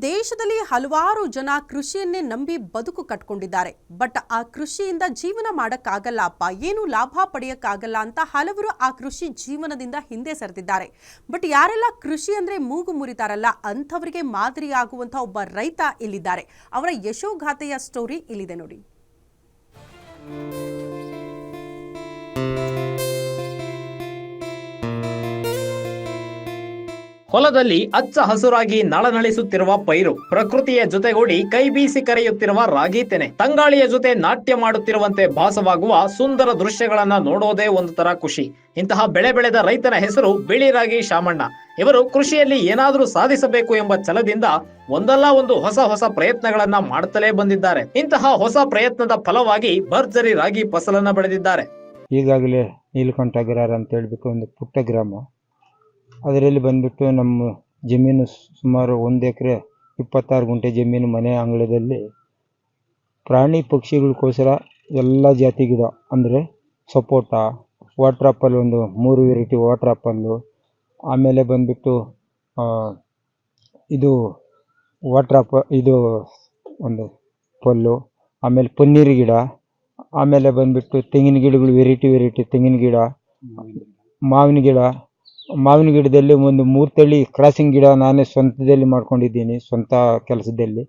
ದೇಶದಲ್ಲಿ ಹಲವಾರು ಜನ ಕೃಷಿಯನ್ನೇ ನಂಬಿ ಬದುಕು ಕಟ್ಕೊಂಡಿದ್ದಾರೆ. ಬಟ್ ಆ ಕೃಷಿಯಿಂದ ಜೀವನ ಮಾಡಕ್ಕಾಗಲ್ಲಪ್ಪ, ಏನು ಲಾಭ ಪಡೆಯಕ್ಕಾಗಲ್ಲ ಅಂತ ಹಲವರು ಆ ಕೃಷಿ ಜೀವನದಿಂದ ಹಿಂದೆ ಸರಿದಿದ್ದಾರೆ. ಬಟ್ ಯಾರೆಲ್ಲ ಕೃಷಿ ಅಂದ್ರೆ ಮೂಗು ಮುರಿತಾರಲ್ಲ ಅಂಥವರಿಗೆ ಮಾದರಿಯಾಗುವಂಥ ಒಬ್ಬ ರೈತ ಇಲ್ಲಿದ್ದಾರೆ. ಅವರ ಯಶೋಗಾಥೆಯ ಸ್ಟೋರಿ ಇಲ್ಲಿದೆ ನೋಡಿ. ಹೊಲದಲ್ಲಿ ಹಚ್ಚ ಹಸುರಾಗಿ ನಳನಳಿಸುತ್ತಿರುವ ಪೈರು, ಪ್ರಕೃತಿಯ ಜೊತೆಗೂಡಿ ಕೈ ಬೀಸಿ ಕರೆಯುತ್ತಿರುವ ರಾಗಿ ತೆನೆ, ತಂಗಾಳಿಯ ಜೊತೆ ನಾಟ್ಯ ಮಾಡುತ್ತಿರುವಂತೆ ಭಾಸವಾಗುವ ಸುಂದರ ದೃಶ್ಯಗಳನ್ನ ನೋಡೋದೇ ಒಂದು ತರ ಖುಷಿ. ಇಂತಹ ಬೆಳೆ ಬೆಳೆದ ರೈತನ ಹೆಸರು ಬಿಳಿರಾಗಿ ಶಾಮಣ್ಣ. ಇವರು ಕೃಷಿಯಲ್ಲಿ ಏನಾದರೂ ಸಾಧಿಸಬೇಕು ಎಂಬ ಛಲದಿಂದ ಒಂದಲ್ಲ ಒಂದು ಹೊಸ ಪ್ರಯತ್ನಗಳನ್ನ ಮಾಡುತ್ತಲೇ ಬಂದಿದ್ದಾರೆ. ಇಂತಹ ಹೊಸ ಪ್ರಯತ್ನದ ಫಲವಾಗಿ ಭರ್ಜರಿ ರಾಗಿ ಫಸಲನ್ನ ಬೆಳೆದಿದ್ದಾರೆ. ಈಗಾಗಲೇ ನೀಲಕಂಠ ಅಗ್ರಹಾರ ಅಂತ ಹೇಳ್ಬಿಟ್ಟು ಒಂದು ಪುಟ್ಟ ಗ್ರಾಮ, ಅದರಲ್ಲಿ ಬಂದ್ಬಿಟ್ಟು ನಮ್ಮ ಜಮೀನು ಸುಮಾರು 1 ಎಕರೆ 26 ಗುಂಟೆ ಜಮೀನು, ಮನೆ ಅಂಗಳದಲ್ಲಿ ಪ್ರಾಣಿ ಪಕ್ಷಿಗಳಿಗೋಸ್ಕರ ಎಲ್ಲ ಜಾತಿ ಗಿಡ ಅಂದರೆ ಸಪೋಟ, ವಾಟರ್ ಆಪಲ್ ಒಂದು 3 ವೆರೈಟಿ ವಾಟರ್ ಆಪಲ್ಲು, ಆಮೇಲೆ ಬಂದ್ಬಿಟ್ಟು ಇದು ಇದು ಒಂದು ಪಲ್ಲು, ಆಮೇಲೆ ಪನ್ನೀರು ಗಿಡ, ಆಮೇಲೆ ಬಂದ್ಬಿಟ್ಟು ತೆಂಗಿನ ಗಿಡಗಳು ವೆರೈಟಿ ತೆಂಗಿನ ಗಿಡ, ಮಾವಿನ ಗಿಡದಲ್ಲಿ ಒಂದು 3 ತಳಿ ಕ್ರಾಸಿಂಗ್ ಗಿಡ ನಾನೇ ಸ್ವಂತದಲ್ಲಿ ಮಾಡ್ಕೊಂಡಿದ್ದೀನಿ, ಸ್ವಂತ ಕೆಲಸದಲ್ಲಿ.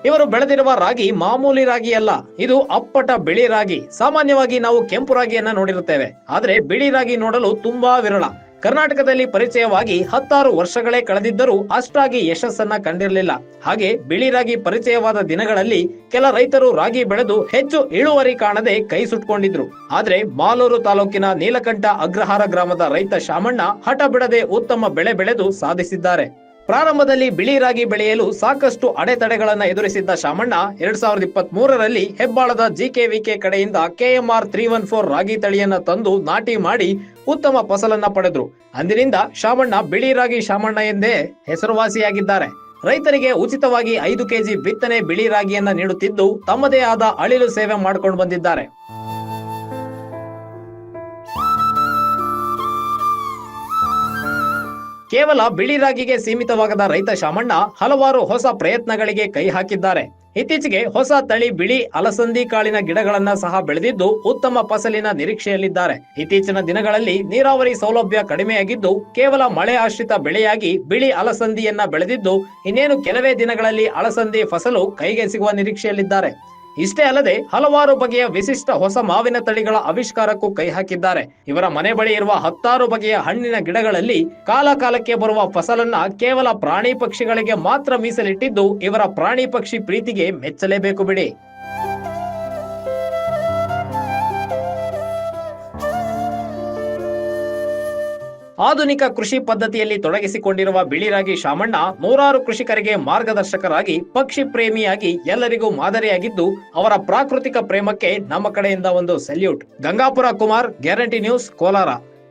ಇವರು ಬೆಳೆದಿರುವ ರಾಗಿ ಮಾಮೂಲಿ ರಾಗಿ ಅಲ್ಲ, ಇದು ಅಪ್ಪಟ ಬಿಳಿ ರಾಗಿ. ಸಾಮಾನ್ಯವಾಗಿ ನಾವು ಕೆಂಪು ರಾಗಿಯನ್ನ ನೋಡಿರುತ್ತೇವೆ, ಆದ್ರೆ ಬಿಳಿ ರಾಗಿ ನೋಡಲು ತುಂಬಾ ವಿರಳ. ಕರ್ನಾಟಕದಲ್ಲಿ ಪರಿಚಯವಾಗಿ 16 ವರ್ಷಗಳೇ ಕಳೆದಿದ್ದರೂ ಅಷ್ಟಾಗಿ ಯಶಸ್ಸನ್ನ ಕಂಡಿರಲಿಲ್ಲ. ಹಾಗೆ ಬಿಳಿ ರಾಗಿ ಪರಿಚಯವಾದ ದಿನಗಳಲ್ಲಿ ಕೆಲ ರೈತರು ರಾಗಿ ಬೆಳೆದು ಹೆಚ್ಚು ಇಳುವರಿ ಕಾಣದೆ ಕೈ ಸುಟ್ಕೊಂಡಿದ್ರು. ಆದ್ರೆ ಮಾಲೂರು ತಾಲೂಕಿನ ನೀಲಕಂಠ ಅಗ್ರಹಾರ ಗ್ರಾಮದ ರೈತ ಶಾಮಣ್ಣ ಹಠ ಬಿಡದೆ ಉತ್ತಮ ಬೆಳೆ ಬೆಳೆದು ಸಾಧಿಸಿದ್ದಾರೆ. ಪ್ರಾರಂಭದಲ್ಲಿ ಬಿಳಿ ರಾಗಿ ಬೆಳೆಯಲು ಸಾಕಷ್ಟು ಅಡೆತಡೆಗಳನ್ನ ಎದುರಿಸಿದ್ದ ಶಾಮಣ್ಣ 2023ರಲ್ಲಿ ಹೆಬ್ಬಾಳದ ಜಿಕೆವಿಕೆ ಕಡೆಯಿಂದ KMR 314 ರಾಗಿ ತಳಿಯನ್ನ ತಂದು ನಾಟಿ ಮಾಡಿ ಉತ್ತಮ ಫಸಲನ್ನ ಪಡೆದ್ರು. ಅಂದಿನಿಂದ ಶಾಮಣ್ಣ ಬಿಳಿ ರಾಗಿ ಶಾಮಣ್ಣ ಎಂದೇ ಹೆಸರುವಾಸಿಯಾಗಿದ್ದಾರೆ. ರೈತರಿಗೆ ಉಚಿತವಾಗಿ 5 ಕೆಜಿ ಬಿತ್ತನೆ ಬಿಳಿ ರಾಗಿಯನ್ನ ನೀಡುತ್ತಿದ್ದು ತಮ್ಮದೇ ಆದ ಅಳಿಲು ಸೇವೆ ಮಾಡಿಕೊಂಡು ಬಂದಿದ್ದಾರೆ. ಕೇವಲ ಬಿಳಿ ರಾಗಿಗೆ ಸೀಮಿತವಾಗದ ರೈತ ಶಾಮಣ್ಣ ಹಲವಾರು ಹೊಸ ಪ್ರಯತ್ನಗಳಿಗೆ ಕೈ ಹಾಕಿದ್ದಾರೆ. ಇತ್ತೀಚೆಗೆ ಹೊಸ ತಳಿ ಬಿಳಿ ಅಲಸಂದಿ ಕಾಳಿನ ಗಿಡಗಳನ್ನ ಸಹ ಬೆಳೆದಿದ್ದು ಉತ್ತಮ ಫಸಲಿನ ನಿರೀಕ್ಷೆಯಲ್ಲಿದ್ದಾರೆ. ಇತ್ತೀಚಿನ ದಿನಗಳಲ್ಲಿ ನೀರಾವರಿ ಸೌಲಭ್ಯ ಕಡಿಮೆಯಾಗಿದ್ದು ಕೇವಲ ಮಳೆ ಆಶ್ರಿತ ಬೆಳೆಯಾಗಿ ಬಿಳಿ ಅಲಸಂದಿಯನ್ನ ಬೆಳೆದಿದ್ದು ಇನ್ನೇನು ಕೆಲವೇ ದಿನಗಳಲ್ಲಿ ಅಲಸಂದಿ ಫಸಲು ಕೈಗೆ ಸಿಗುವ ನಿರೀಕ್ಷೆಯಲ್ಲಿದ್ದಾರೆ. ಇಷ್ಟೇ ಅಲ್ಲದೆ ಹಲವಾರು ಬಗೆಯ ವಿಶಿಷ್ಟ ಹೊಸ ಮಾವಿನ ತಳಿಗಳ ಆವಿಷ್ಕಾರಕ್ಕೂ ಕೈ ಹಾಕಿದ್ದಾರೆ. ಇವರ ಮನೆ ಬಳಿ ಇರುವ 10 ಬಗೆಯ ಹಣ್ಣಿನ ಗಿಡಗಳಲ್ಲಿ ಕಾಲಕ್ಕೆ ಬರುವ ಫಸಲನ್ನ ಕೇವಲ ಪ್ರಾಣಿ ಪಕ್ಷಿಗಳಿಗೆ ಮಾತ್ರ ಮೀಸಲಿಟ್ಟಿದ್ದು ಇವರ ಪ್ರಾಣಿ ಪಕ್ಷಿ ಪ್ರೀತಿಗೆ ಮೆಚ್ಚಲೇಬೇಕು ಬಿಡಿ. ಆಧುನಿಕ ಕೃಷಿ ಪದ್ಧತಿಯಲ್ಲಿ ತೊಡಗಿಸಿಕೊಂಡಿರುವ ಬಿಳಿರಾಗಿ ಶಾಮಣ್ಣ ನೂರಾರು ಕೃಷಿಕರಿಗೆ ಮಾರ್ಗದರ್ಶಕರಾಗಿ, ಪಕ್ಷಿ ಪ್ರೇಮಿಯಾಗಿ ಎಲ್ಲರಿಗೂ ಮಾದರಿಯಾಗಿದ್ದು ಅವರ ಪ್ರಾಕೃತಿಕ ಪ್ರೇಮಕ್ಕೆ ನಮ್ಮ ಕಡೆಯಿಂದ ಒಂದು salute. Gangapura Kumar, guarantee news, Kolar.